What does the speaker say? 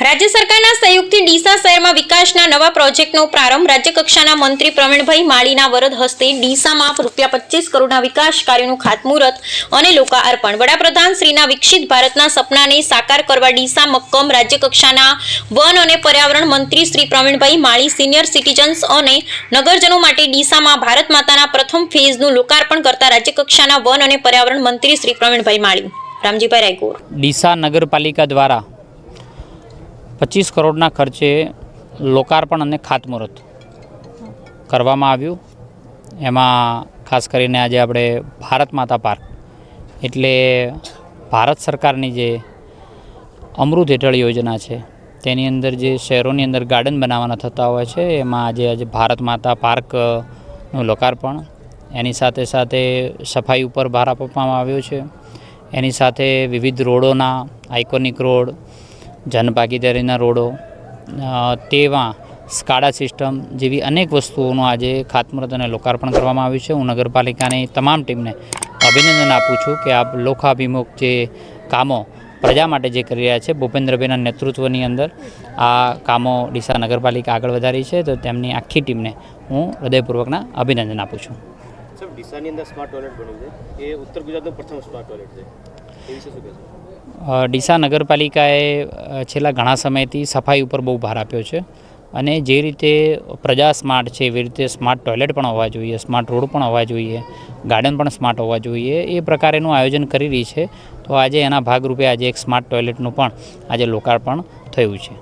રાજ્ય સરકારના સહયોગથી ડીસા શહેરમાં વિકાસના નવા પ્રોજેક્ટનો પ્રારંભ રાજ્ય કક્ષાના મંત્રી પ્રવીણભાઈ માળીના વરદ હસ્તે ડીસામાં ₹25 કરોડના વિકાસ કાર્યોનું ખાતમુહૂર્ત અને લોકાર્પણ। વડાપ્રધાન શ્રીના વિકસિત ભારતના સપનાને સાકાર કરવા ડીસા મક્કમ। રાજ્ય કક્ષાના વન અને પર્યાવરણ મંત્રી શ્રી પ્રવીણભાઈ માળી સિનિયર સિટીઝન્સ અને નગરજનો માટે ડીસામાં ભારત માતાના પ્રથમ ફેઝનું લોકાર્પણ કરતા રાજ્ય કક્ષાના વન અને પર્યાવરણ મંત્રી શ્રી પ્રવીણભાઈ માળી। રામજીભાઈ રાયકોર। ડીસા નગરપાલિકા દ્વારા 25 કરોડના ખર્ચે લોકાર્પણ અને ખાતમુહૂર્ત કરવામાં આવ્યું। એમાં ખાસ કરીને આજે આપણે ભારત માતા પાર્ક એટલે ભારત સરકારની જે અમૃત હેઠળ યોજના છે તેની અંદર જે શહેરોની અંદર ગાર્ડન બનાવવાના થતા હોય છે એમાં આજે ભારત માતા પાર્કનું લોકાર્પણ, એની સાથે સાથે સફાઈ ઉપર ભાર આપવામાં આવ્યો છે। એની સાથે વિવિધ રોડોના આઇકોનિક રોડ, જનભાગીદારીના રોડો, તેમાં સ્કાડા સિસ્ટમ જેવી અનેક વસ્તુઓનું આજે ખાતમુહૂર્ત અને લોકાર્પણ કરવામાં આવ્યું છે। હું નગરપાલિકાની તમામ ટીમને અભિનંદન આપું છું કે આ લોકાભિમુખ જે કામો પ્રજા માટે જે કરી રહ્યા છે, ભૂપેન્દ્રભાઈના નેતૃત્વની અંદર આ કામો ડીસા નગરપાલિકા આગળ વધારી છે, તો તેમની આખી ટીમને હું હૃદયપૂર્વકના અભિનંદન આપું છું। સર, ડીસાની અંદર સ્માર્ટ ટોયલેટ બન્યું છે, એ ઉત્તર ગુજરાતનું પ્રથમ સ્માર્ટ ટોયલેટ છે, એ વિશે શું કહેશો? ડીસા નગરપાલિકાએ છેલ્લા ઘણા સમયથી સફાઈ ઉપર બહુ ભાર આપ્યો છે અને જે રીતે પ્રજા સ્માર્ટ છે એવી રીતે સ્માર્ટ ટોયલેટ પણ હોવા જોઈએ, સ્માર્ટ રોડ પણ હોવા જોઈએ, ગાર્ડન પણ સ્માર્ટ હોવા જોઈએ, એ પ્રકારેનું આયોજન કરી રહી છે। તો આજે એના ભાગરૂપે આજે એક સ્માર્ટ ટોયલેટનું પણ આજે લોકાર્પણ થયું છે।